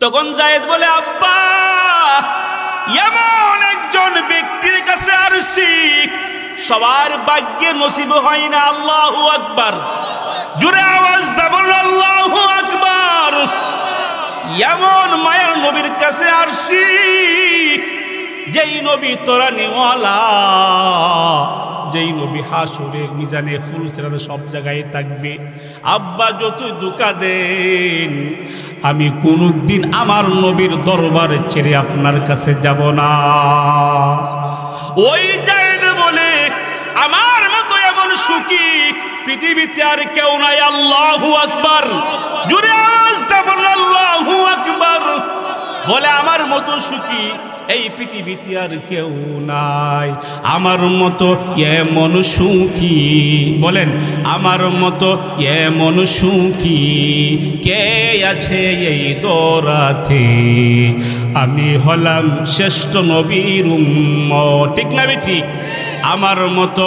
তখন যায়েদ বলে, আব্বা, এমন একজন ব্যক্তির কাছে আসছি সবার ভাগ্যে নসিব হয় না। আল্লাহু আকবার, জোরে আওয়াজ দাও বলুন আল্লাহু আকবার। এমন মায়ের নবীর কাছে আসছি যেই নবী তোরা নিওয়ালা, যেই নবী হাসরে মিজানে ফুল সিরাতে সব জায়গায় থাকবে। আব্বা যত দুঃখা দেন, আমি কোনদিন আমার নবীর দরবার ছেড়ে আপনার কাছে যাব না। ওই যায়েদ বলে, আমার মতো এমন সুখী পৃথিবীতে আর কেউ নাই। আল্লাহু আকবার, জোরে আওয়াজ দাও বলুন আল্লাহু আকবার। বলে, আমার মতো সুখী এই পৃথিবীতে আর কেউ নাই। আমার মতো এমন সুখী, বলেন আমার মতো এমন সুখী কে আছে এই দরাতে? আমি হলাম শ্রেষ্ঠ নবীর উম্মত। ঠিক না ঠিক? আমার মতো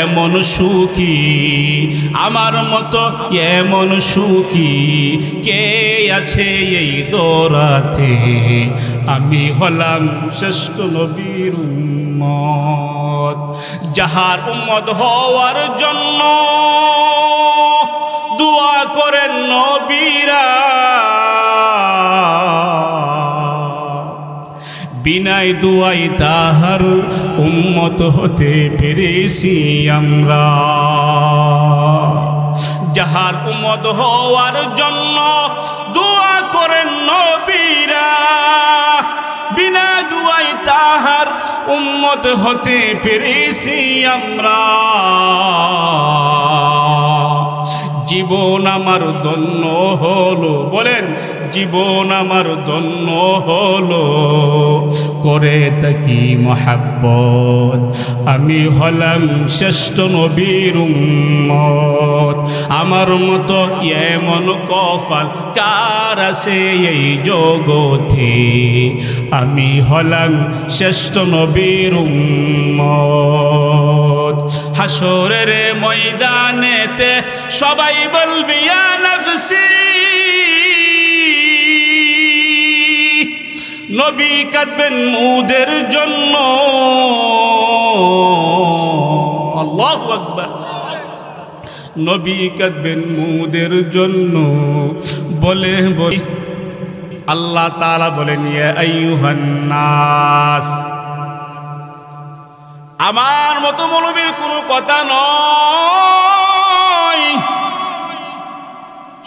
এমন সুখী, আমার মতো এমন সুখী কে আছে এই দরাতে? আমি হলাম শ্রেষ্ঠ নবীর উম্মত। যাহার উম্মত হওয়ার জন্য দোয়া করেন নবীরা, বিনায় দুয়াই তাহার উম্মত হতে পেরেছি আমরা। যাহার উম্মত হওয়ার জন্য দোয়া করেন নবীরা, বিনা দুয়াই তাহার উম্মত হতে পেরেছি আমরা। জীবন আমার ধন্য হলো, বলেন জীবন আমার ধন্য হলো করে তাকি মহাব্বত। আমি হলাম শ্রেষ্ঠ নবীর উম্মত। আমার মতো এমন কপাল কার আছে এই জগতে? আমি হলাম শ্রেষ্ঠ নবীর উম্মত। হাসরের ময়দানেতে সবাই বলবে ইয়া নাফসি, নবী কাঁদবেন মুদের জন্য। আল্লাহু আকবার, নবী কাঁদবেন মুদের জন্য। বলে বলি আল্লাহ তাআলা বলেন, ইয়া আইয়ুহান নাস, আমার মতো মৌলবীর কোনো কথা নয়।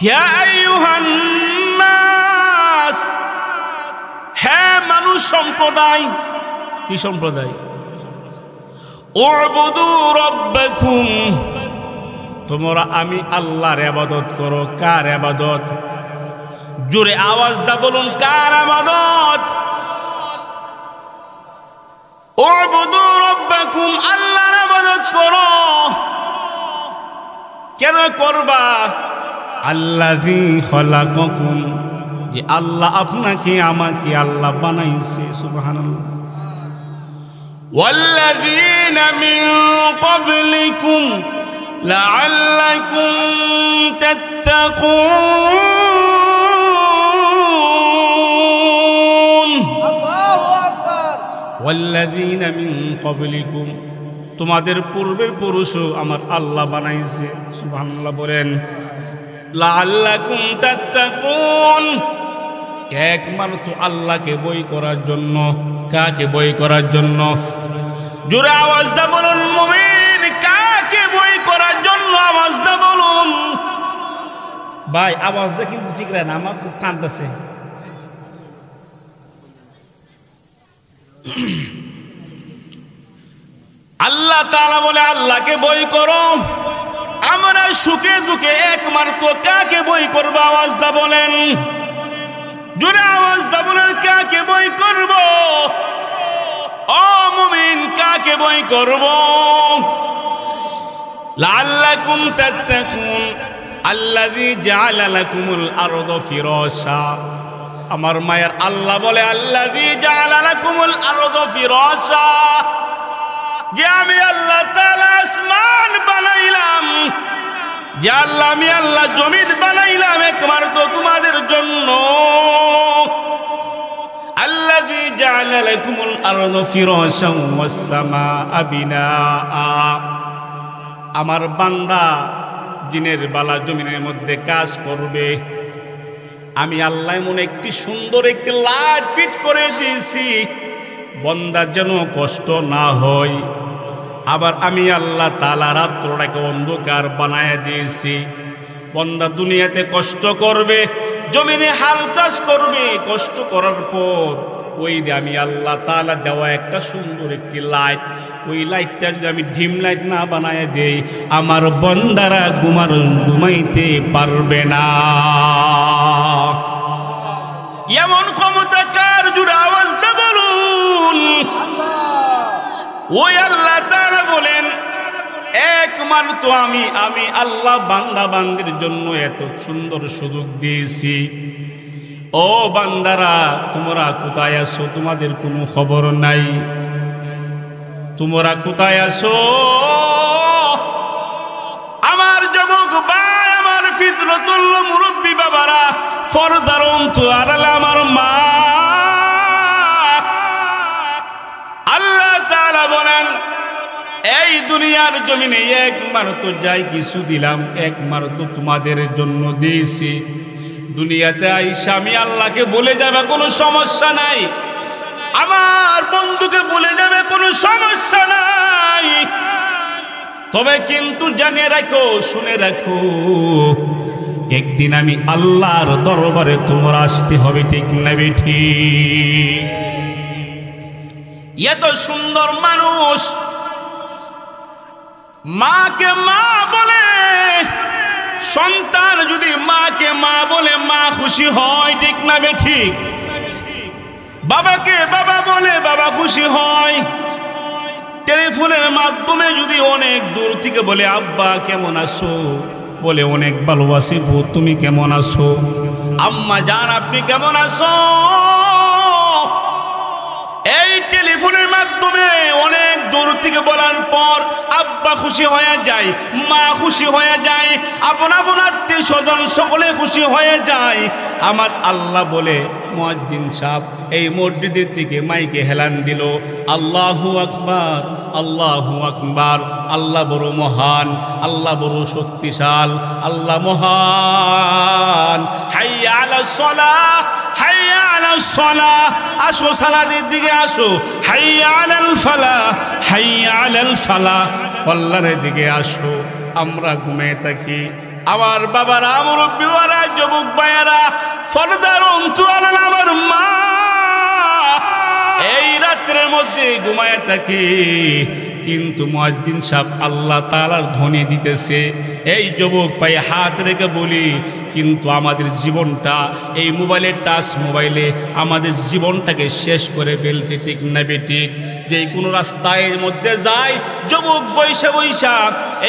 ইয়া আইয়ুহান নাস, হ্যাঁ মানুষ সম্প্রদায়। কি সম্প্রদায়? উবুদু রাব্বাকুম, তোমরা আমি আল্লাহর ইবাদত করো। কার ইবাদত? জোরে আওয়াজ দা বলুন, কার ইবাদত? উবুদু রাব্বাকুম, আল্লাহর ইবাদত করো। কেন করবা? আল্লাযী খালাকাকুম, যে আল্লাহ আপনাকে আমাকে আল্লাহ বানাইছে। সুবহানাল্লাহ। ওয়াল্লাযীনা মিন ক্বাবলিকুম লাআল্লাকুম তাত্তাকুন। আল্লাহু আকবার। ওয়াল্লাযীনা মিন ক্বাবলিকুম, তোমাদের পূর্বের পুরুষও আমার আল্লাহ বানাইছে। সুবহানাল্লাহ বলেন। লাআল্লাকুম তাত্তাকুন, একমাত্র আল্লাহকে বই করার জন্য। কাকে বই করার জন্য? জোরে আওয়াজ দা বলুন মুমিন, কাকে বই করার জন্য? আওয়াজ দা বলুন ভাই, আওয়াজ দা কিন্তু ঠিক রাখেন, আমার খুব কাঁদতেছে। আল্লাহ তাআলা বলে আল্লাহকে বই করো। আমরা সুখে দুঃখে একমাত্র কাকে বই করবো? আওয়াজ দা বলেন, জোরে আওয়াজ দা বলেন, কাকে বই করব? ও মুমিন, কাকে বই করব? লাআল্লাকুম তাত্তাকুন আল্লাযী জাআলা লাকুমুল আরদা ফিরাশা। আমার মায়ের আল্লাহ বলে, আল্লাযী জাআলা লাকুমুল আরদা ফিরাশা, যে আমি আল্লাহ তাআলা আসমান বানাইলাম, যে আল্লাহ আমি আল্লাহ জমিন বানাইলাম একমাত্র তোমাদের জন্য। আল্লাযী জাআলা লাকুমুল আরদা ফিরাশান ওয়াস সামাআ বিনাআ। আমার বান্দা দিনের বেলা জমিনের মধ্যে কাজ করবে, আমি আল্লাহ এমন একটি সুন্দর একটি লাইট ফিট করে দিয়েছি বান্দার যেন কষ্ট না হয়। আবার আমি আল্লাহ তাআলা রাত্রটাকে অন্ধকার বানায় দিয়েছি। বান্দা দুনিয়াতে কষ্ট করবে, জমিনে হাল চাষ করবে, কষ্ট করার পর ওই যে আমি আল্লাহ তাআলা দেওয়া একটা সুন্দর একটি লাইট, ওই লাইটটা যদি আমি ডিম লাইট না বানায় দেই, আমার বান্দারা ঘুমাইতে পারবে না। এমন ক্ষমতা কার? জোরে আওয়াজ দিয়ে বলুন। ওই আল্লাহ তাআলা বলেন, একমাত্র আমি আল্লাহ বান্দা বান্দির জন্য এত সুন্দর সুযোগ দিয়েছি। ও বান্দারা, তোমরা কোথায় আছো? তোমাদের কোনো খবর নাই। তোমরা কোথায় আছো? আমার যুবক ভাই, আমার ফিতরতুল মুরব্বী বাবারা, পর্দার অন্তরালে আমার মা, আল্লাহ তাআলা বলেন, এই দুনিয়ার জমিনে একমাত্র যাই কিছু দিলাম, একমাত্র তোমাদের জন্য দিয়েছি। দুনিয়াতে আইসা আমি আল্লাহকে বলে যাবে, কোনো সমস্যা নাই। আমার বন্ধুকে বলে যাবে, কোনো সমস্যা নাই। তবে কিন্তু জানিয়ে রাখো, শুনে রাখো, একদিন আমি আল্লাহর দরবারে তোমার আসতে হবে, ঠিক না বেঠি? এত সুন্দর মানুষ মাকে মা বলে, সন্তান যদি মাকে মা বলে মা খুশি হয়, ঠিক না বেঠিক? বাবাকে বাবা বলে বাবা খুশি হয়। টেলিফোনের মাধ্যমে যদি অনেক দূর থেকে বলে আব্বা কেমন আছো, বলে অনেক ভালোবাসি, তুমি কেমন আছো? আম্মা জান আপনি কেমন আছো? এই টেলিফোনের মাধ্যমে অনেক দূর থেকে বলার পর আব্বা খুশি হয়ে যায়, মা খুশি হয়ে যায়, আপন আপন আত্মীয় স্বজন সকলে খুশি হয়ে যায়। আমার আল্লাহ বলে, মুয়াজ্জিন সাহেব এই মসজিদের থেকে মাইকে হেলান দিল, আল্লাহু আকবার, আল্লাহু আকবার। আল্লাহ বড় মহান, আল্লাহ বড় শক্তিশাল, আল্লাহ মহান। হাইয়া আলাস সালাহ, হাইয়া আলাস সালাহ, আসো সালাতের দিকে আসো। হাইয়া আলাল ফালাহ, হাইয়া আলাল ফালাহ, কল্যাণের দিকে আসো। আমরা ঘুমিয়ে থাকি, আমার বাবারা, মুরব্বিরা, যুবক ভাইয়েরা, ফরদার অন্তরালে আমার মা এই রাত্রের মধ্যে ঘুমায় থাকে, কিন্তু মুয়াজ্জিন সাহেব আল্লাহ তাআলার ধ্বনি দিতেছে। এই যুবক ভাই হাত রেখে বলি, কিন্তু আমাদের জীবনটা এই মোবাইলের টাচ মোবাইলে আমাদের জীবনটাকে শেষ করে ফেলছে, ঠিক না বেঠিক? যে কোনো রাস্তায় মধ্যে যায়, যুবক বৈশা বৈশা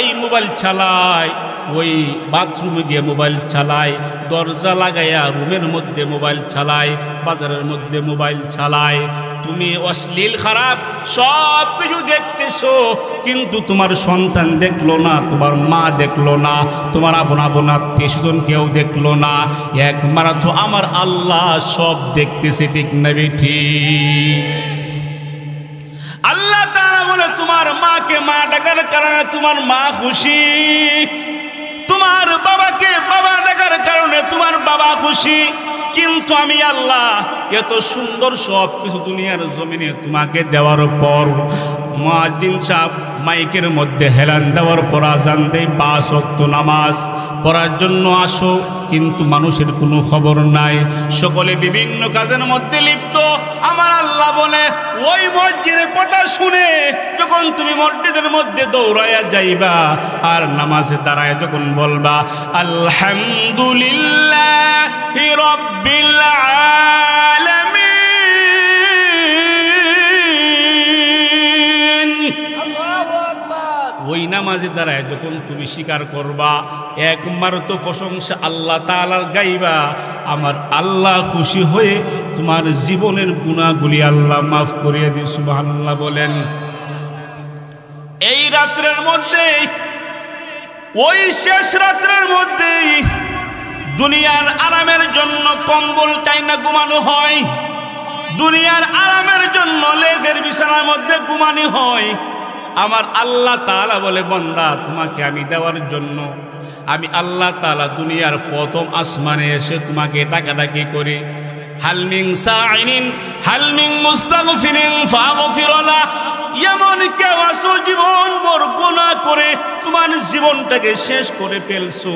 এই মোবাইল চালায়, ওই বাথরুমে গিয়ে মোবাইল চালায়, দরজা লাগাইয়া রুমের মধ্যে মোবাইল চালায়, বাজারের মধ্যে মোবাইল চালায়। তুমি অশ্লীল খারাপ সব কিছু দেখতেছো, কিন্তু তোমার সন্তান দেখলো না, তোমার মা দেখলো না, তোমার আপন আপন আত্মীয় স্বজন কেউ দেখলো না, একমাত্র আমার আল্লাহ সব দেখতেছে, ঠিক না বেঠি? আল্লাহ তাআলা বলে, তোমার মাকে মা ডাকার কারণে তোমার মা খুশি, তোমার বাবাকে বাবা ডাকার কারণে তোমার বাবা খুশি। কিন্তু আমি আল্লাহ এত সুন্দর সব কিছু দুনিয়ার জমিনে তোমাকে দেওয়ার পর, মুয়াজ্জিন সাহেব মাইকের মধ্যে হেলান দেওয়ার পর আজান দেয় 5 ওয়াক্ত নামাজ পড়ার জন্য আসো, কিন্তু মানুষের কোনো খবর নাই, সকলে বিভিন্ন কাজের মধ্যে লিপ্ত। আমার আল্লাহ বলে, ওই মসজিদের কথা শুনে যখন তুমি মসজিদের মধ্যে দৌড়াইয়া যাইবা আর নামাজে দাঁড়ায় যখন বলবা আলহামদুলিল্লাহি রাব্বিল আলামিন, ওই নামাজে দাঁড়ায় যখন তুমি স্বীকার করবা একমাত্র প্রশংসা আল্লাহ তাআলার গাইবা, আমার আল্লাহ খুশি হয়ে তোমার জীবনের গুনাহগুলি আল্লাহ মাফ করিয়ে দিন। সুবহানাল্লাহ বলেন। এই রাত্রের মধ্যে, ওই শেষ রাত্রের মধ্যে দুনিয়ার আরামের জন্য কম্বল টাইনা ঘুমানো হয়, দুনিয়ার আরামের জন্য লেফের বিছানার মধ্যে ঘুমানি হয়, আমার আল্লাহ তাআলা বলে বান্দা তোমাকে আমি দেওয়ার জন্য আমি আল্লাহ তাআলা দুনিয়ার প্রথম আসমানে এসে তোমাকে ডাকাডাকি করে হাল মিন সাইনিন হাল মিন মুস্তাগফিরিন ফাগফির লাহ। এমন কেউ আছো জীবন ভর গুনাহ করে তোমার জীবনটাকে শেষ করে ফেলছো,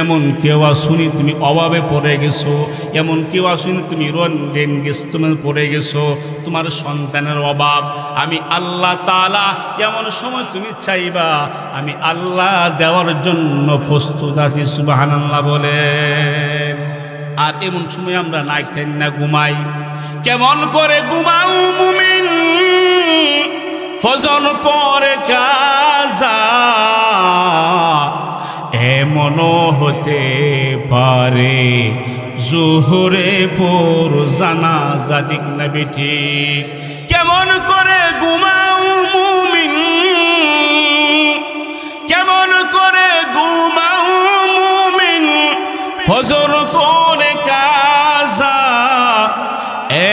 এমন কেউ আসুনি তুমি অভাবে পড়ে গেছো, এমন কেউ আসুনি তুমি ঋণ তুমি পড়ে গেছো, তোমার সন্তানের অভাব, আমি আল্লাহ তাআলা এমন সময় তুমি চাইবা আমি আল্লাহ দেওয়ার জন্য প্রস্তুত আছি। সুবহানাল্লাহ বলে। আর এমন সময় আমরা নাইট না ঘুমাই। কেমন করে ঘুমাও মুমিন ফজর করে কাজা, এমনও হতে পারে জোহরে পর জানাজা, ঠিক না বেঠিক? কেমন করে ঘুমাও মুমিন, কেমন করে ঘুমাও মুমিন ফজর করে কাজা,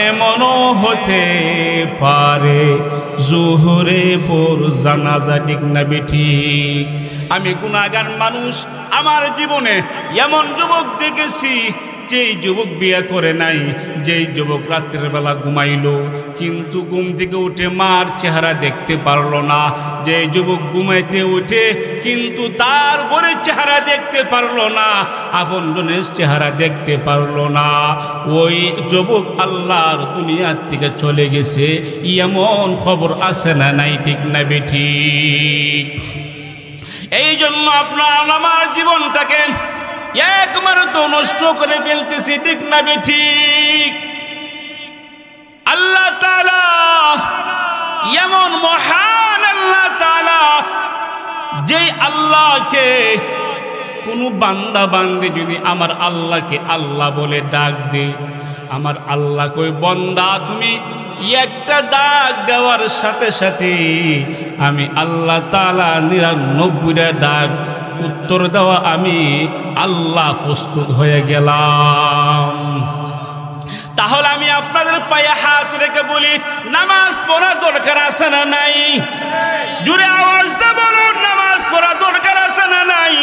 এমনও হতে পারে জোহরে পর জানাজা, ঠিক না বেঠিক? আমি গুনাহগার মানুষ, আমার জীবনে এমন যুবক দেখেছি যেই যুবক বিয়ে করে নাই, যেই যুবক রাত্রের বেলা ঘুমাইলো কিন্তু ঘুম থেকে উঠে মার চেহারা দেখতে পারলো না, যেই যুবক ঘুমাইতে উঠে কিন্তু তার বোনের চেহারা দেখতে পারলো না, আপনজনের চেহারা দেখতে পারলো না, ওই যুবক আল্লাহর দুনিয়ার থেকে চলে গেছে। এমন খবর আছে না নাই, ঠিক না বেঠিক? এই জন্য আপনার আমার জীবনটাকে একবার তো নষ্ট করে ফেলতেছি, ঠিক না বেঠিক? আল্লাহ তাআলা এমন মহান আল্লাহ তাআলা, যেই আল্লাহকে কোন বান্দা বান্দি যদি আমার আল্লাহকে আল্লাহ বলে ডাক দে, আমার আল্লাহ কই বান্দা তুমি একটা ডাক দেওয়ার সাথে সাথে আমি আল্লাহ তাআলা ৯৯টা ডাক উত্তর দেওয়া আমি আল্লাহ প্রস্তুত হয়ে গেলাম। তাহলে আমি আপনাদের পায়ে হাত রেখে বলি, নামাজ পড়া দরকার আছে না নাই? জোরে আওয়াজ দিয়ে বলুন, নামাজ পড়া দরকার আছে না নাই?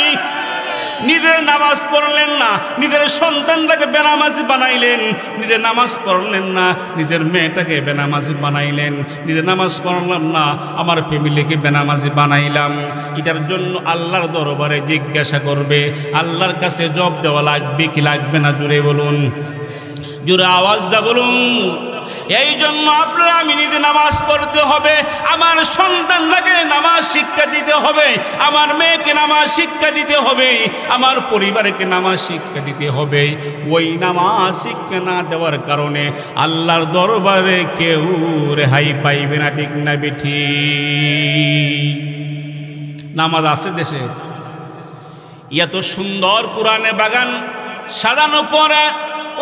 নিজের নামাজ পড়লেন না, নিজের সন্তানটাকে বেনামাজি বানাইলেন, নিজের নামাজ পড়লেন না, নিজের মেয়েটাকে বেনামাজি বানাইলেন, নিজের নামাজ পড়লাম না, আমার ফ্যামিলিকে বেনামাজি বানাইলাম। এটার জন্য আল্লাহর দরবারে জিজ্ঞাসা করবে, আল্লাহর কাছে জবাব দেওয়া লাগবে কি লাগবে না? জোরে বলুন, জোরে আওয়াজ দা বলুন। এই জন্য আপনারা আমি নিজে নামাজ পড়তে হবে, আমার সন্তানটাকে নামাজ শিক্ষা দিতে হবে, আমার মেয়েকে নামাজ শিক্ষা দিতে হবে, আমার পরিবারকে নামাজ শিক্ষা দিতে হবে। ওই নামাজ শিক্ষা না দেওয়ার কারণে আল্লাহর দরবারে কেউ রেহাই পাইবে না, ঠিক না বেঠিক? নামাজ আছে দেশে, এত সুন্দর কোরআনে বাগান সাজানো পরে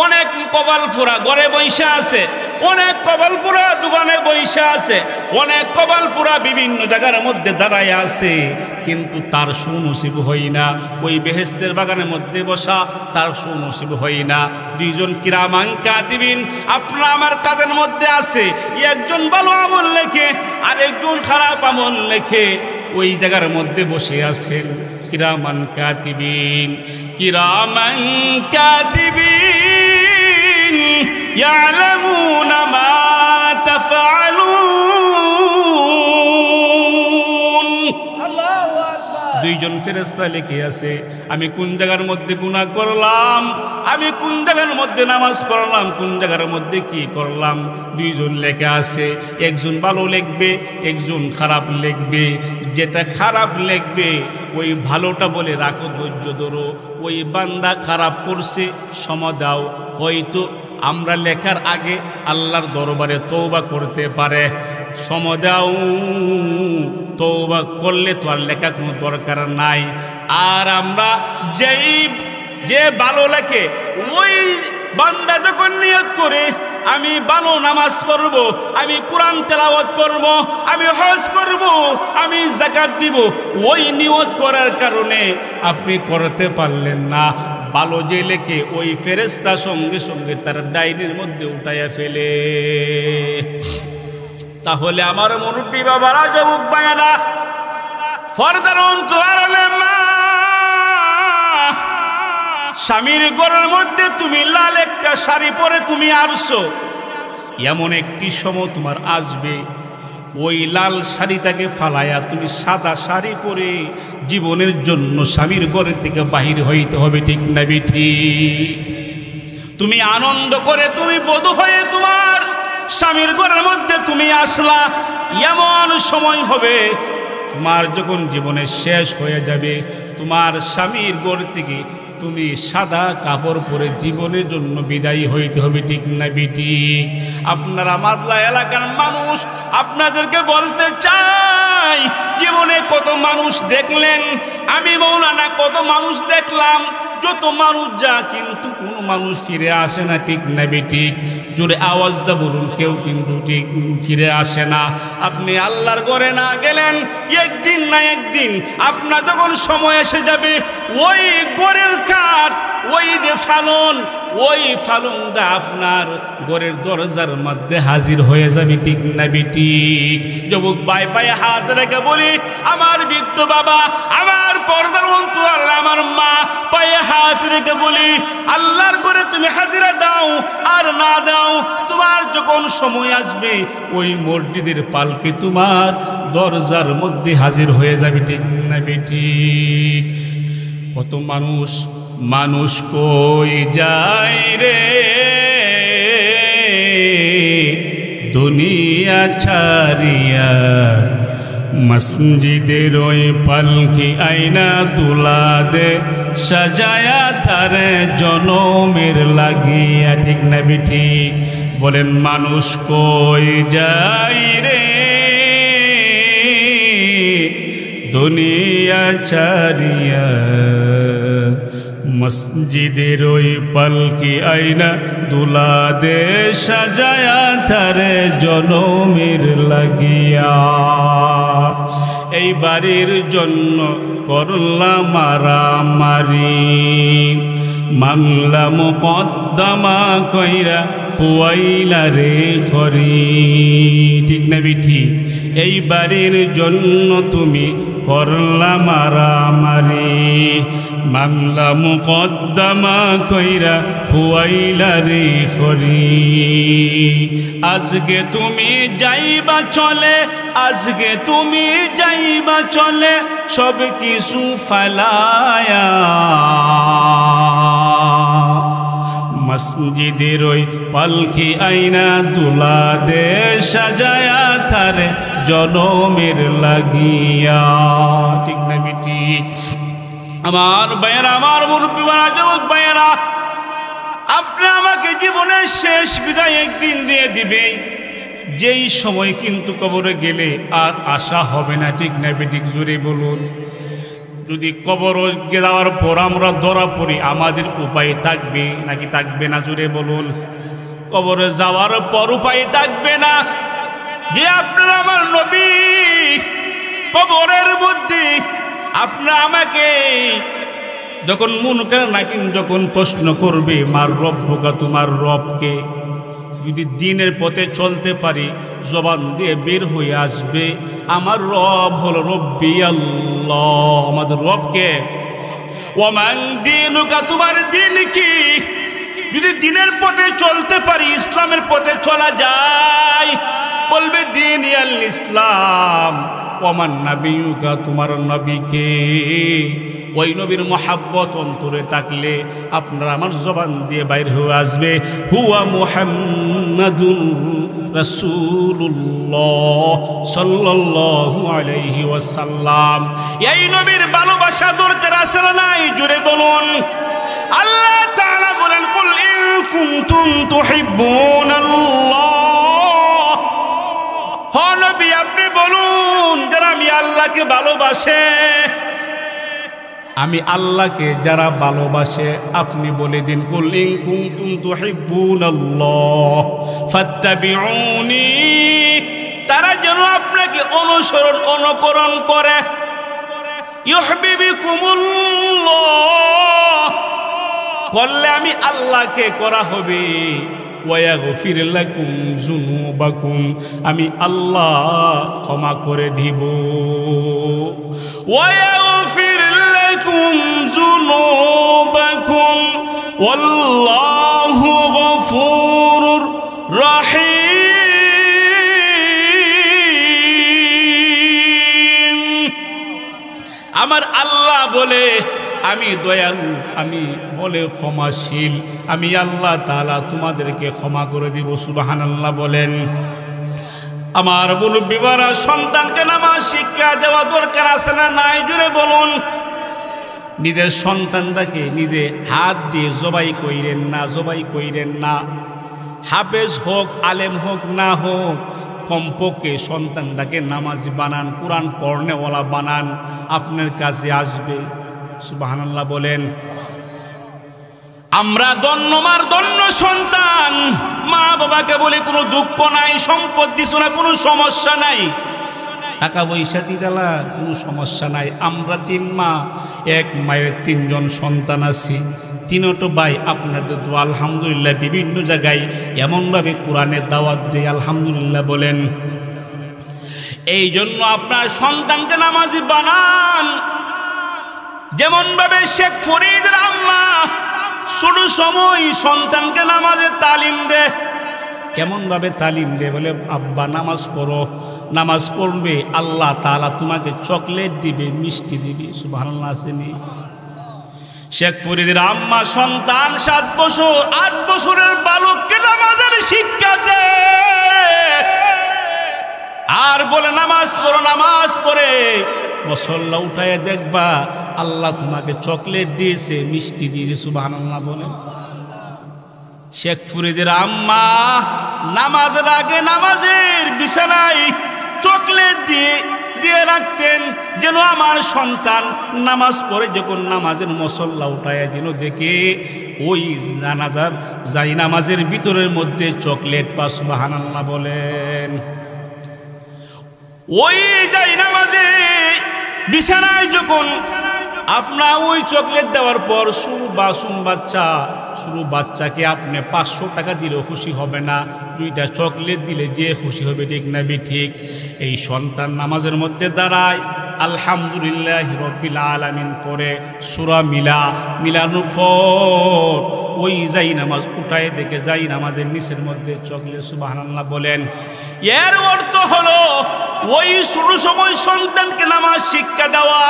অনেক কপাল ফোড়া ঘরে বৈশা আছে, অনেক কপাল পুরা দোকানে বৈশা আছে, অনেক কপাল পুরা বিভিন্ন জায়গার মধ্যে দাঁড়ায় আছে, কিন্তু তার সুনসিব হই না ওই বেহেশতের বাগানের মধ্যে বসা, তার সুনসিব হই না। দুইজন কিরামান কাতিবিন আপনার আমার কাদের মধ্যে আছে, একজন ভালো আমল লেখে আর একজন খারাপ আমল লেখে, ওই জায়গার মধ্যে বসে আছেন কিরামান কাতিবিন। কিরামান কাতিবিন ইয়ালামুনা মা তাফআলুন। আল্লাহু আকবার। দুইজন ফেরেশতা লিখে আছে আমি কোন জায়গার মধ্যে গুনাহ করলাম, আমি কোন জায়গার মধ্যে নামাজ পড়লাম, কোন জায়গার মধ্যে কি করলাম। দুইজন লেখা আছে, একজন ভালো লিখবে, একজন খারাপ লিখবে। যেটা খারাপ লিখবে ওই ভালোটা বলে রাখো, ধৈর্য ধরো। ওই বান্দা খারাপ করছে ক্ষমা দাও, হয়তো আমরা লেখার আগে আল্লাহর দরবারে তওবা করতে পারে, ক্ষমা দাও। তওবা করলে তো আর লেখা কোনো দরকার নাই। আর আমরা যে ভালো লেখে ওই বান্দা যখন নিয়ত করে আমি ভালো নামাজ পড়ব, আমি কোরআন তেলাওয়াত করব, আমি হজ করব, আমি যাকাত দিব, ওই নিয়ত করার কারণে আপনি করতে পারলেন না, ভালো যে লেখে ওই ফেরেশতা সঙ্গে সঙ্গে তার ডায়েরির মধ্যে উঠাইয়া ফেলে। তাহলে আমার মুরব্বী বাবারা, যুবক ভাইয়েরা, ফরদার অন্তর মা, স্বামীর ঘরের মধ্যে তুমি লাল একটা শাড়ি পরে তুমি আসছো, এমন একটি সময় তোমার আসবে ওই লাল শাড়িটাকে ফালাইয়া তুমি সাদা শাড়ি পরে জীবনের জন্য স্বামীর ঘরে থেকে বাহির হইতে হবে, ঠিক না বেঠি? তুমি আনন্দ করে তুমি বধূ হয়ে তোমার স্বামীর ঘরের মধ্যে তুমি আসলা, এমন সময় হবে তোমার যখন জীবনের শেষ হয়ে যাবে, তোমার স্বামীর ঘর থেকে তুমি সাদা কাপড় পরে জীবনের জন্য বিদায়ী হইতে হবে, ঠিক না বেটি? আপনারা মাদলা এলাকার মানুষ, আপনাদেরকে বলতে চাই, জীবনে কত মানুষ দেখলেন, আমি মৌলানা কত মানুষ দেখলাম, যত মানুষ যা, কিন্তু কোনো মানুষ ফিরে আসে না, ঠিক না বেটি? জোরে আওয়াজ দা বলুন, কেউ কিন্তু ঠিক ফিরে আসে না। আপনি আল্লাহর ঘরে না গেলেন, একদিন না একদিন আপনার যখন সময় এসে যাবে, ওই ঘরের খাট, ওই যে ফালন, ওই ফালনটা আপনার ঘরের দরজার মধ্যে হাজির হয়ে যাবে, ঠিক না বেটি? যুবক ভাই পায়ে হাত রেখে বলি, আমার বৃদ্ধ বাবা, আমার পর্দার অন্তর, আমার মা পায়ে হাত রেখে বলি, আল্লাহর ঘরে তুমি হাজিরা দাও আর না দাও, তোমার যখন সময় আসবে ওই মসজিদের পালকি তোমার দরজার মধ্যে হাজির হয়ে যাবে, ঠিক না বেটি? কত মানুষ কই যায় রে দুনিয়া ছাড়িয়া, মসজিদের ওই পালকি আইনা তুলা দে সাজায়া তার জনমের লাগিয়া, ঠিক না বেটি? বলেন, মানুষ কই যায় রে দুনিয়া ছাড়িয়া, মসজিদের ওই পালকি আইনা দুলা দে সাজায়া তারে জনমের লাগিয়া। এই বাড়ির জন্য করলাম মারামারি, মামলা মুকদ্দমা কইরা খুয়াইলা রে খরি, ঠিক না বেটি? এই বাড়ির জন্য তুমি করলা মারামারি, মামলা মুকদ্দমা কইরা খুয়াইলা রে খরি। আজকে তুমি যাইবা চলে, আজকে তুমি যাইবা চলে, সব কিছু ফালায়া, মসজিদের ওই পালকি আইনা দুলা দে সাজায়া তারে জনমের লাগিয়া, ঠিক না বেটি? আমার ভাইয়েরা, আমার মুরব্বী বারা, যুবক ভাইয়েরা, আপনি আমাকে জীবনের শেষ বিদায় একদিন দিয়ে দিবে, যেই সময় কিন্তু কবরে গেলে আর আশা হবে না, ঠিক না বেটি? জোরে বলুন। যদি কবর যাওয়ার পর আমরা ধরা পড়ি, আমাদের উপায় থাকবে নাকি থাকবে না? জোরে বলুন। কবরে যাওয়ার পর উপায় থাকবে না, যে আপনারা আমার নবী কবরের মধ্যে আপনারা আমাকে যখন মুনকার নাকির যখন প্রশ্ন করবে, মার রব্বুকা, তোমার রবকে, যদি দিনের পথে চলতে পারি জবান দিয়ে বের হয়ে আসবে, আমার রব হলো রব্বি আল্লাহ, আমাদের রবকে। ওমান দিনুকা, তোমার দিন কি? যদি দিনের পথে চলতে পারি, ইসলামের পথে চলা যায়, বলবে দিন আল ইসলাম। ওমান নবিয়ুকা, তোমার নবীকে। ওই নবীর মহাব্বত অন্তরে থাকলে আপনার আমার জবান দিয়ে বাইর হয়ে আসবে, হুয়া মুহাম্মাদুর রাসূলুল্লাহ সাল্লাল্লাহু আলাইহি ওয়াসাল্লাম। এই নবীর ভালোবাসা দরকার আছে না নাই? জুড়ে বলুন। আল্লাহ তাআলা বলেন, কুল ইন কুনতুম তুহিব্বুনাল্লাহ, হে নবী আপনি বলুন, যারা আমি আল্লাহকে ভালোবাসে, আমি আল্লাহকে যারা ভালোবাসে, আপনি বলে দিন, কুল ইন কুনতুম তুহিব্বুনাল্লাহ ফাত্তাবিউনি, তারা যেন আপনাকে অনুসরণ অনুকরণ করে। ইউহিব্বুকুমুল্লাহ, করলে আমি আল্লাহকে করা হবে ওয়াগফির লাকুম যুনুবাকুম, আমি আল্লাহ ক্ষমা করে দিব। ওয়াগফির লাকুম যুনুবাকুম ওয়াল্লাহু গফুরুর রহিম। আমার আল্লাহ বলে আমি দয়ালু, আমি বলে ক্ষমাশীল, আমি আল্লাহ তাআলা তোমাদেরকে ক্ষমা করে দিব। সুবহানাল্লাহ বলেন। আমার মুরব্বিরা, সন্তানকে নামাজ শিক্ষা দেওয়া দরকার আছে না নাই? জুড়ে বলুন। নিজের সন্তানটাকে নিজে হাত দিয়ে জবাই কইরেন না, জবাই কইরেন না। হাফেজ হোক, আলেম হোক না হোক, কমপক্ষে সন্তানটাকে নামাজি বানান, কোরআন পড়নেওয়ালা বানান, আপনার কাছে আসবে। সুবহানাল্লাহ বলেন। আমরা ধন্যমার ধন্য সন্তান। মা বাবাকে বলে কোনো দুঃখ নাই, সম্পদ দিছো না কোনো সমস্যা নাই, টাকা পয়সা দিদালা কোনো সমস্যা নাই। আমরা 3 মা 1 মায়ের 3 জন সন্তান আছি। 3টো ভাই আপনাদের দোয়া আলহামদুলিল্লাহ বিভিন্ন জায়গায় এমনভাবে কোরআনের দাওয়াত দেয়, আলহামদুলিল্লাহ বলেন। এই জন্য আপনার সন্তানকে নামাজি বানান। যেমন ভাবে শেখ ফরিদের আম্মা ছোট সময় সন্তানকে নামাজে তালিম দে। কেমন ভাবে তালিম দে? বলে আব্বা নামাজ পড়ো, নামাজ পড়বে আল্লাহ তাআলা তোমাকে চকলেট দিবে, মিষ্টি দিবে। সুবহানাল্লাহ আসেনি? শেখ ফরিদের আম্মা সন্তান 7 বছর 8 বছরের বালককে নামাজের শিক্ষা দে, আর বলে নামাজ পড়ো, নামাজ পড়ে মুসল্লা উঠায় দেখবা আল্লাহ তোমাকে চকলেট দিয়েছে, মিষ্টি দিয়েছে। সুবহানাল্লাহ বলে। শেখ ফরিদের আম্মা নামাজের আগে নামাজের বিছানায় চকলেট দিয়ে রাখতেন, যেন আমার সন্তান নামাজ পড়ে যখন নামাজের মুসল্লা উঠায় যেন দেখে ওই জানাজার যাই নামাজের ভিতরের মধ্যে চকলেট পা। সুবহানাল্লাহ বলেন। ওই যাই নামাজে বিছানায় যখন আপনার ওই চকলেট দেওয়ার পর শুরু বাচ্চাকে আপনি 500 টাকা দিলেও খুশি হবে না, 2টা চকলেট দিলে যে খুশি হবে, ঠিক না ঠিক? এই সন্তান নামাজের মধ্যে দাঁড়ায় আলহামদুলিল্লাহ রব্বিল আলামিন করে সূরা মিলানোর পর ওই যাই নামাজ উঠায় দেখে যাই নামাজের নিচের মধ্যে চকলেট। সুবহানাল্লাহ বলেন। এর অর্থ হলো ওই ছোট সময় সন্তানকে নামাজ শিক্ষা দেওয়া।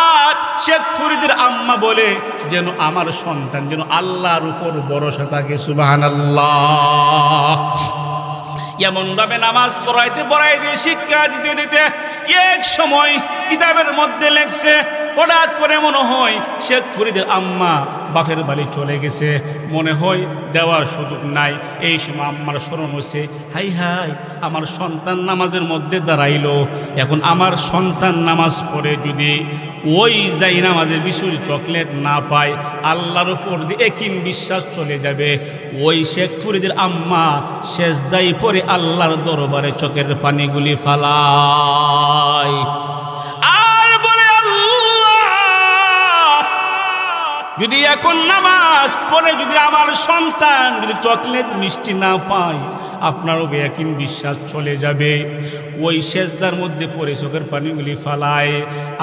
আর শেখ ফরিদের আম্মা বলে যেন আমার সন্তান যেন আল্লাহর উপর ভরসা থাকে। সুবহানাল্লাহ। এমন ভাবে নামাজ পড়াইতে শিক্ষা দিতে এক সময় কিতাবের মধ্যে লেখছে, হঠাৎ করে মনে হয় শেখ ফরিদের আম্মা বাপের বাড়ি চলে গেছে, মনে হয় দেওয়ার সুযোগ নাই। এই সময় আম্মার স্মরণ হচ্ছে, হাই হাই আমার সন্তান নামাজের মধ্যে দাঁড়াইলো, এখন আমার সন্তান নামাজ পড়ে যদি ওই যাই নামাজের বিষয় চকলেট না পায়, আল্লাহর উপর দিয়ে একই বিশ্বাস চলে যাবে। ওই শেখ ফরিদের আম্মা সেজদায় পড়ে আল্লাহর দরবারে চোখের পানিগুলি ফালায় আর বলে, আল্লাহ যদি এখন নামাজ পড়ে যদি আমার সন্তান যদি চকলেট মিষ্টি না পায়, আপনারও একই বিশ্বাস চলে যাবে। ওই সেজদার মধ্যে পড়ে চোখের পানিগুলি ফালায়।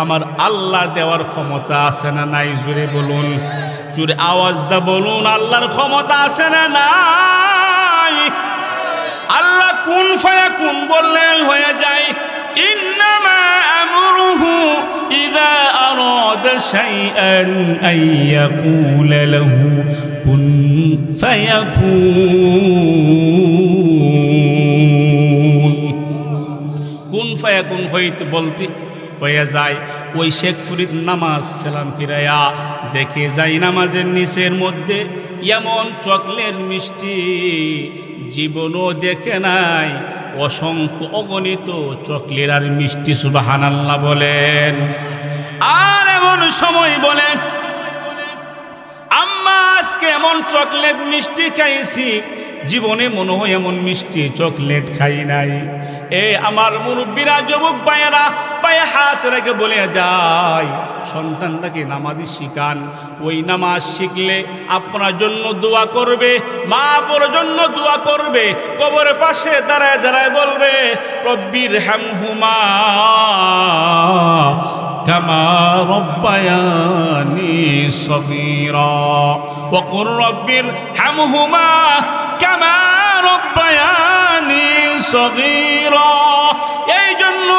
আমার আল্লাহ দেওয়ার ক্ষমতা আছে না নাই? জোরে বলুন, জোরে আওয়াজ দা বলুন, আল্লাহর ক্ষমতা আছে না নাই? আল্লাহ কুন ফায়াকুন বললে হয়ে যায়। ইন্নামা আমরুহু ইযা আরাদা শাইআন আন ইয়াকুলা লাহু কুন ফায়াকুন। কুন ফায়াকুন হইতে বলতে হয়ে যায়। ওই শেখ ফরিদ নামাজ সালাম ফিরাইয়া দেখে যাই নামাজের নিচের মধ্যে এমন চকলেট মিষ্টি জীবনও দেখে নাই, অসংখ্য অগণিত চকলেট আর মিষ্টি। সুবহানাল্লাহ বলেন। আর এমন সময় বলেন, আম্মা আজকে এমন চকলেট মিষ্টি খাইছি জীবনে মনে হয় এমন মিষ্টি চকলেট খাই নাই। আমার মুরব্বীরা, যুবক ভাইয়েরা পায়ে হাত রেখে বলে যায়, সন্তানটাকে নামাজি শিখান। ওই নামাজ শিখলে আপনার জন্য দোয়া করবে, মা বাবার জন্য দোয়া করবে, কবরের পাশে দাঁড়ায় দাঁড়ায় বলবে রব্বির হামহুমা কামা রব্বায়ানি সগীরা ওয়া কুর রব্বির হামহুমা কামা রব্বায়ানি সগীরা। এই জন্য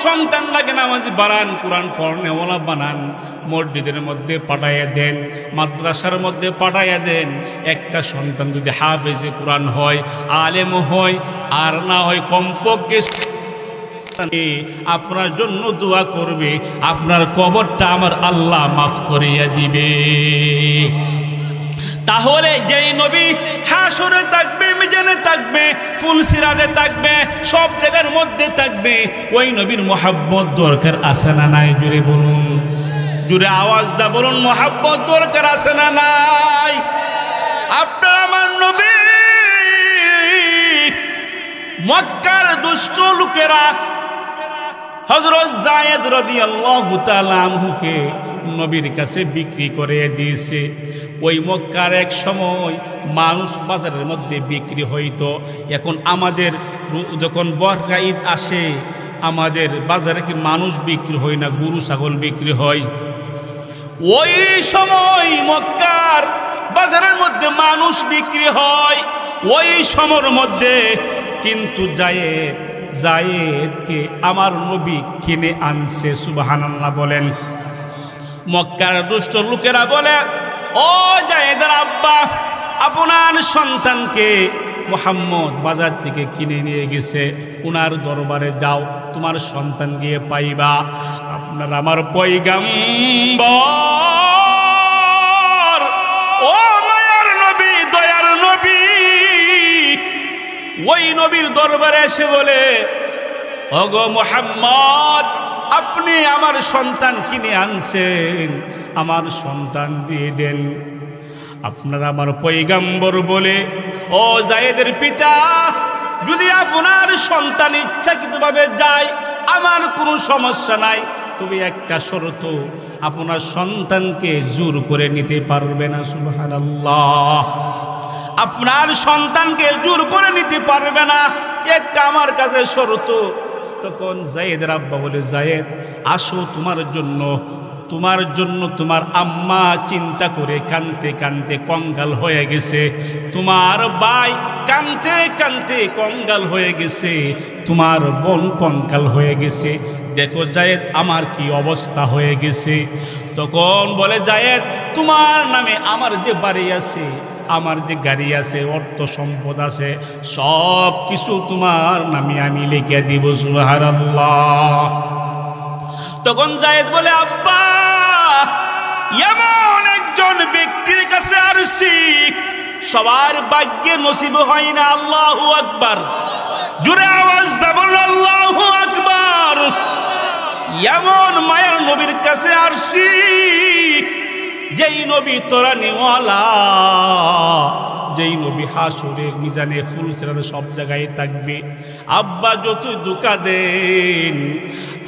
সন্তানটাকে নামাজি বানান, কোরআন পড়নেওয়ালা বানান, মসজিদের মধ্যে পাঠাইয়া দেন, মাদ্রাসার মধ্যে পাঠাইয়া দেন। একটা সন্তান যদি হাফেজে কোরআন হয়, আলেম হয়, আর না হয় কমপক্ষে আপনার জন্য দোয়া করবে, আপনার কবরটা আমার আল্লাহ মাফ করিয়া দিবে। তাহলে যেই নবী হাসরে থাকবে, মিজানে থাকবে, ফুলসিরাতে থাকবে, সব জায়গার মধ্যে থাকবে, ওই নবীর মোহাব্বত দরকার আছে না নাই? জুড়ে বলুন, জুড়ে আওয়াজ দা বলুন, মোহাব্বত দরকার আছে না নাই? আপনার আমার নবী মক্কার দুষ্ট লোকেরা হযরত যায়েদ রাদিয়াল্লাহু তাআলা আনহুকে নবীর কাছে বিক্রি করে দিয়েছে। ওই মক্কার এক সময় মানুষ বাজারের মধ্যে বিক্রি হইতো। এখন আমাদের যখন বকরা ঈদ আসে, আমাদের বাজারে কি মানুষ বিক্রি হয় না, গরু ছাগল বিক্রি হয়? ওই সময় মক্কার বাজারের মধ্যে মানুষ বিক্রি হয়। ওই সময়ের মধ্যে কিন্তু যায়েদকে আমার নবী কিনে আনছে। সুবহানাল্লাহ বলেন। মক্কার দুষ্ট লোকেরা বলে, ও যায়েদের আব্বা, আপনার সন্তানকে মুহাম্মদ বাজার থেকে কিনে নিয়ে গেছে, উনার দরবারে যাও, তোমার সন্তান গিয়ে পাইবা। আপনার আমার পয়গম্বর, ও মায়ার নবী, দয়ার নবী, ওই নবীর দরবারে এসে বলে, ওগো মুহাম্মদ, আপনি আমার সন্তান কিনে আনছেন, আমার সন্তান দিয়ে দেন। আপনার আমার পয়গম্বর বলে, ও যায়েদের পিতা, যদি আপনার সন্তান ইচ্ছাকৃতভাবে যায় আমার কোনো সমস্যা নাই, তবে একটা শর্ত, আপনার সন্তানকে জোর করে নিতে পারবে না। সুবহানাল্লাহ। আপনার সন্তানকে জোর করে নিতে পারবে না, একটা আমার কাছে শর্ত। তখন যায়েদের আব্বা বলে, যায়েদ আসো, তোমার জন্য তোমার আম্মা চিন্তা করে কানতে কানতে কঙ্গাল হয়ে গেছে, তোমার ভাই কানতে কানতে কঙ্গাল হয়ে গেছে, তোমার বোন কঙ্কাল হয়ে গেছে, দেখো যায়েদ আমার কি অবস্থা হয়ে গেছে। তখন বলে যায়েদ, তোমার নামে আমার যে বাড়ি আছে, আমার যে গাড়ি আছে, অর্থ সম্পদ আছে, সব কিছু তোমার নামে আমি লিখে দিব। সুবহানাল্লাহ। তখন যায়েদ বলে, আব্বা, এমন একজন ব্যক্তির কাছে আসছি সবার ভাগ্যে নসিব হয় না। আল্লাহু আকবার। জোরে আওয়াজ দাও, বলো আল্লাহু আকবার। এমন মায়ের নবীর কাছে আসছি, যেই নবী তরানিওয়ালা, যেই নবী হাসরে মিজানে ফুলসিরাতে সব জায়গায় থাকবে। আব্বা যত দুকা দেন,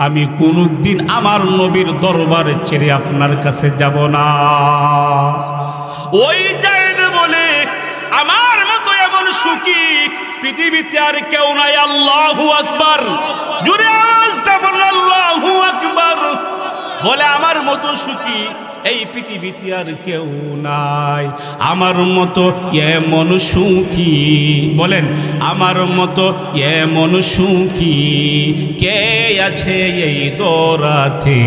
আমি কোনদিন আমার নবীর দরবার ছেড়ে আপনার কাছে যাব না। ওই যায়েদ বলে, আমার মতো এমন সুখী পৃথিবীতে আর কেউ নাই। আল্লাহু আকবার। জোরে আওয়াজ দাও, বলো আল্লাহু আকবার। বলে, আমার মতো সুখী এই পৃথিবীতে আর কেউ নাই। আমার মতো এমন সুখী, বলেন, আমার মতো এমন সুখী কে আছে এই দরাতে?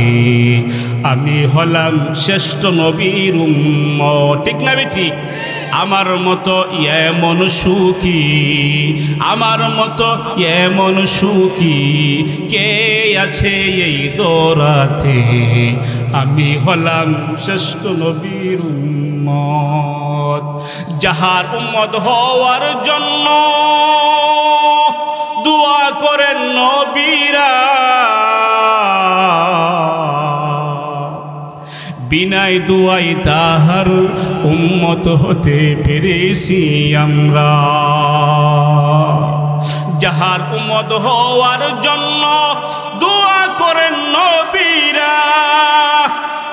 আমি হলাম শ্রেষ্ঠ নবীর উম্মত। ঠিক না ঠিক? আমার মতো এমন সুখী, আমার মতো এমন সুখী কে আছে এই দরাতে? আমি হলাম শ্রেষ্ঠ নবীর উম্মত। যাহার উম্মত হওয়ার জন্য দোয়া করেন নবীরা, বিনায় দুয়াই তাহার উম্মত হতে পেরেছি আমরা। যাহার উম্মত হওয়ার জন্য দোয়া করেন নবীরা,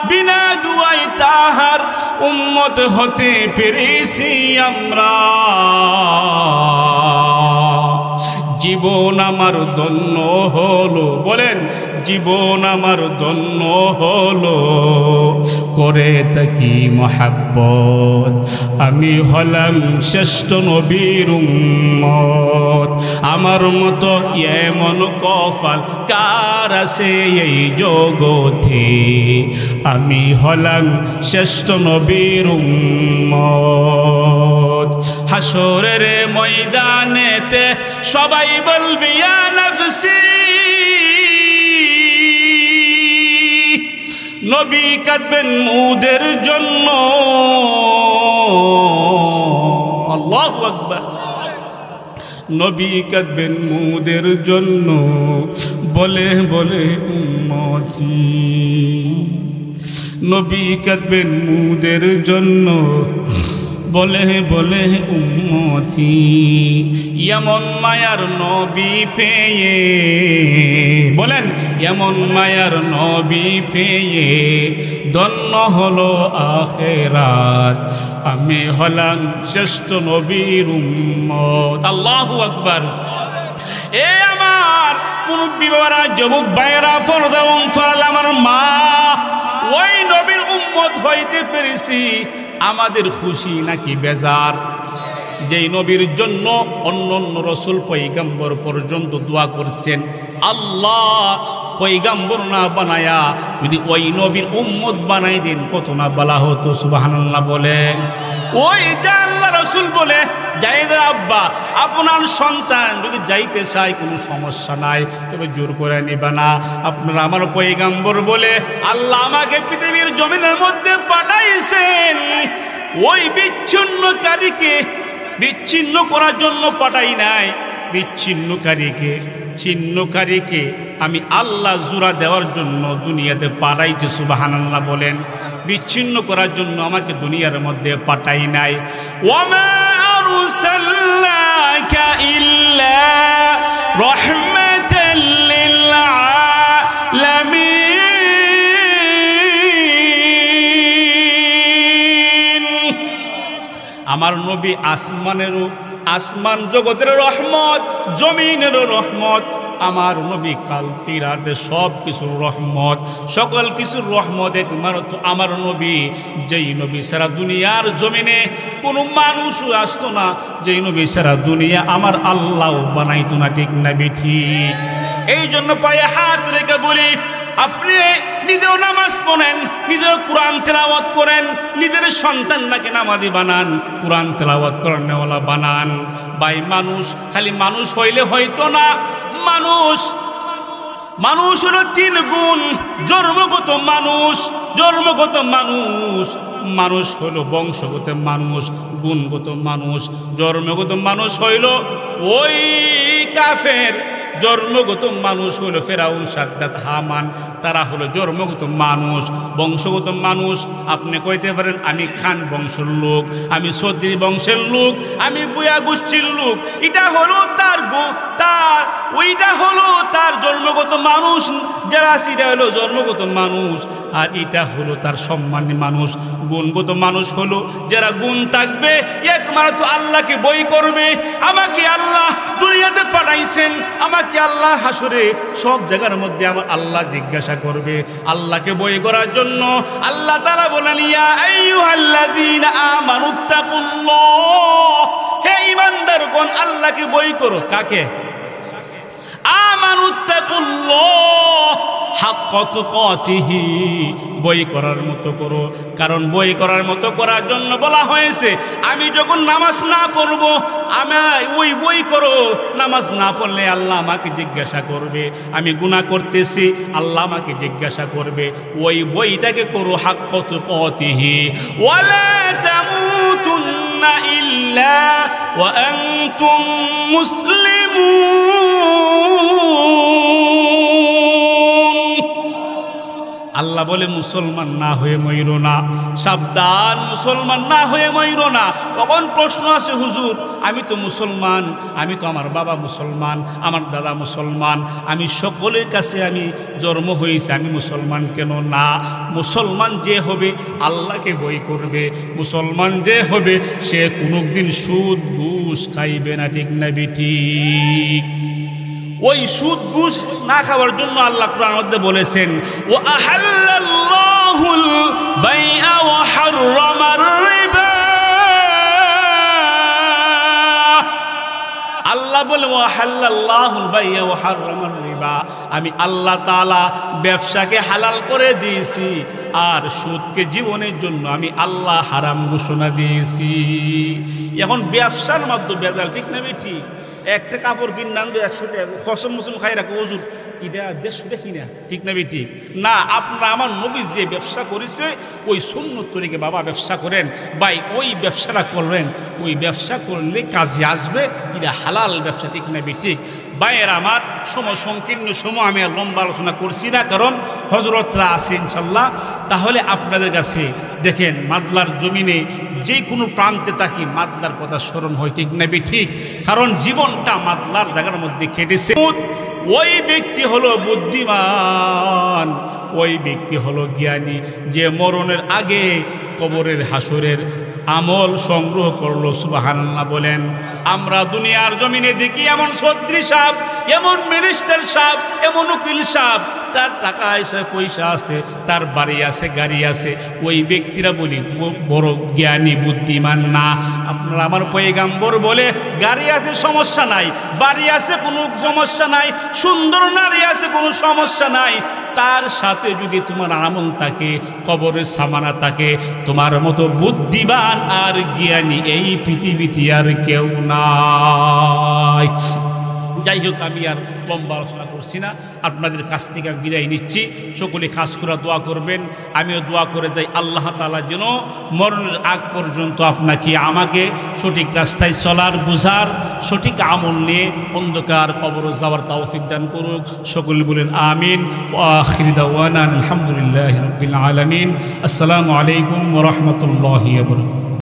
বিনা দুয়াই তাহার উম্মত হতে পেরেছি আমরা। জীবন আমার ধন্য হলো, বলেন জীবন আমার ধন্য হলো, করে তাকি মহাব্বত, আমি হলাম শ্রেষ্ঠ নবীর উম্মত। আমার মতো এমন কপাল কার আছে এই জগতে, আমি হলাম শ্রেষ্ঠ নবীর উম্মত। হাসরের ময়দানেতে সবাই বলবে ইয়া নাফসি, নবী কাঁদবেন মুদের জন্য। আল্লাহু আকবার। নবী কাঁদবেন মুদের জন্য, বলে বলে উম্মতি। নবী কাঁদবেন মুদের জন্য, বলে বলে উম্মতি। এমন মায়ার নবী পেয়ে, বলেন এমন মায়ার নবী পেয়ে ধন্য হলো আখিরাত, আমি হলাম শ্রেষ্ঠ নবীর উম্মত। আল্লাহু আকবার। এ আমার মুরব্বি বাবারা, যুবক ভাইয়েরা, পর্দা অন্তরাল আমার মা, ওই নবীর উম্মত হইতে পেরেছি, আমাদের খুশি নাকি বেজার? যেই নবীর জন্য অন্য অন্য রসুল পয়গম্বর পর্যন্ত দোয়া করছেন, আল্লাহ পয়গম্বর না বানায়া যদি ওই নবীর উম্মত বানাই দেন কত না বলা হতো। সুবহানাল্লাহ বলেন। ওই যে আল্লাহ রসুল বলে, যাইদের আব্বা আপনার সন্তান যদি যাইতে চায় কোনো সমস্যা নাই, তবে জোর করে নিবা না। আপনারা আমার পয়গম্বর বলে আল্লাহ আমাকে পৃথিবীর জমিনের মধ্যে পাঠাইছেন, ওই বিচ্ছিন্নকারীকে বিচ্ছিন্ন করার জন্য পাঠাই নাই। ছিন্নকারীকে আমি আল্লাহ জোড়া দেওয়ার জন্য দুনিয়াতে পাঠাইছে। সুবহানাল্লাহ বলেন। বিচ্ছিন্ন করার জন্য আমাকে দুনিয়ার মধ্যে পাঠাই নাই। ওয়ামা আরসালনাকা ইল্লা রাহমাতাল লিল আলামিন। আমার নবী আসমান জগতের রহমত, জমিনেরও রহমত। আমার নবী কাল কিরাতের সব কিছুর রহমত, সকল কিছুর রহমত একমাত্র আমার নবী। যেই নবী সারা দুনিয়ার জমিনে কোনো মানুষও আসতো না, যেই নবী সারা দুনিয়া আমার আল্লাহ বানাইতো না। ঠিক না বেঠি? এই জন্য পায়ে হাত রেখে বলি, আপনি নিজেও নামাজ পড়েন, নিজেও কোরআন তেলাওয়াত করেন, নিজের সন্তানটাকে নামাজি বানান, কোরআন তেলাওয়াত করেনওয়ালা বানান। ভাই মানুষ খালি মানুষ হইলে হয়তো না। মানুষ হলো তিন গুণ। জন্মগত মানুষ হলো বংশগত মানুষ, গুণগত মানুষ। জন্মগত মানুষ হইল ওই কাফের, জন্মগত মানুষ হলো ফেরাউন, সাদ্দাত, হামান, তারা হলো জন্মগত মানুষ। বংশগত মানুষ আপনি কইতে পারেন আমি খান বংশের লোক, আমি চৌধুরী বংশের লোক, আমি বুয়া গোষ্ঠীর লোক। এটা হলো ওইটা হলো তার জন্মগত মানুষ। যারা সেটা হলো জন্মগত মানুষ, আর এটা হলো তার সম্মানী মানুষ। গুণগত মানুষ হলো যারা গুণ থাকবে, একমাত্র আল্লাহকে বই করবে। আমাকে আল্লাহ দুনিয়াতে পাঠাইছেন, আমাকে আল্লাহ হাসরে সব জায়গার মধ্যে আমার আল্লাহ জিজ্ঞাসা করবে। আল্লাহকে বই করার জন্য আল্লাহ তাআলা বলেন, ইয়া আইয়ুহাল্লাযীনা আমানুত্তাকুল্লাহ, হে ঈমানদারগণ আল্লাহকে বই করো। কাকে? আমানুত্তাকুল্লাহ হাক্কা তুকাতিহি, বই করার মতো করো। কারণ বই করার মতো করার জন্য বলা হয়েছে, আমি যখন নামাজ না পড়ব, আমায় ওই বই করো। নামাজ না পড়লে আল্লাহ আমাকে জিজ্ঞাসা করবে। আমি গুনাহ করতেছি, আল্লাহ আমাকে জিজ্ঞাসা করবে। ওই বইটাকে করো হাক্কা তুকাতিহি। ওয়ালা তামুতুন্না ইল্লা ওয়া আনতুম মুসলিমুন। আল্লাহ আল্লাহ বলে মুসলমান না হয়ে মইরো না, সাবধান, মুসলমান না হয়ে মইরো না। তখন প্রশ্ন আসে, হুজুর আমি তো মুসলমান, আমি তো আমার বাবা মুসলমান, আমার দাদা মুসলমান, আমি সকলের কাছে আমি জন্ম হয়েছি, আমি মুসলমান কেন? না, মুসলমান যে হবে আল্লাহকে ভয় করবে, মুসলমান যে হবে সে কোনোদিন সুদ ঘুষ খাইবে না, ঠিক না বেঠিক? ওই সুদ ঘুষ না খাওয়ার জন্য আল্লাহ কোরআনের মধ্যে বলেছেন, ওয়া আহাল্লাল্লাহুল বাইআ ওয়া হাররামার রিবা। আল্লাহ বলে ওয়া হাল্লাল্লাহুল বাইআ ওয়া হাররামার রিবা, আমি আল্লাহ তাআলা ব্যবসাকে হালাল করে দিয়েছি আর সুদকে জীবনের জন্য আমি আল্লাহ হারাম ঘোষণা দিয়েছি। এখন ব্যবসার মাধ্যমে বেজাল, ঠিক না ঠিক? একটা কাপড় কিনলাম 100 টাকা, কসম মুসলিম খাই রাখো হুজুর এটা 150 টাকা কিনা, ঠিক না বেটি? না, আপনারা আমার নবী যে ব্যবসা করেছে ওই সুন্নত তরিকে বাবা ব্যবসা করেন, ভাই ওই ব্যবসাটা করবেন, ওই ব্যবসা করলে কাজে আসবে, এটা হালাল ব্যবসা, ঠিক না বেটি? ভাইয়ের আমার সময় সংকীর্ণ সময় আমি আর লম্বা আলোচনা করছি না, কারণ হজরতরা আছে ইনশাল্লাহ। তাহলে আপনাদের কাছে দেখেন, মাদলার জমিনে যে কোনো প্রান্তে থাকি মাদলার কথা স্মরণ হয়, ঠিক না ঠিক? কারণ জীবনটা মাদলার জায়গার মধ্যে কেটেছে। ওই ব্যক্তি হলো বুদ্ধিমান, ওই ব্যক্তি হলো জ্ঞানী, যে মরণের আগে কবরের হাসরের আমল সংগ্রহ করলো। সুবহানাল্লাহ বলেন। আমরা দুনিয়ার জমিনে দেখি এমন সদ্রি সাহেব, এমন মিনিস্টার সাহেব, এমন উকিল সাহেব, তার টাকা আছে, পয়সা আছে, তার বাড়ি আছে, গাড়ি আছে, ওই ব্যক্তিরা বলি বড় জ্ঞানী বুদ্ধিমান না। আপনারা আমার পয়গাম্বর বলে গাড়ি আছে সমস্যা নাই, বাড়ি আছে কোনো সমস্যা নাই, সুন্দর নারী আছে কোনো সমস্যা নাই, তার সাথে যদি তোমার আমল থাকে, কবরের সামানা থাকে, তোমার মতো বুদ্ধিমান আর জ্ঞানী এই পৃথিবীতে আর কেউ নাই। যাই হোক, আমি আর লম্বা আলোচনা করছি না, আপনাদের কাছ থেকে আমি বিদায় নিচ্ছি। সকলে খাস করে দোয়া করবেন, আমিও দোয়া করে যাই আল্লাহ তাআলা যেন মরণের আগ পর্যন্ত আপনাকে আমাকে সঠিক রাস্তায় চলার, বুঝার, সঠিক আমল নিয়ে অন্ধকার কবর যাওয়ার তৌফিক দান করুক। সকলে বলেন আমিন। ওয়া আখিরু দাওয়ানা আলহামদুলিল্লাহি রাব্বিল আলামিন। আসসালামু আলাইকুম ওয়া রাহমাতুল্লাহি ওয়া বারাকাতুহু।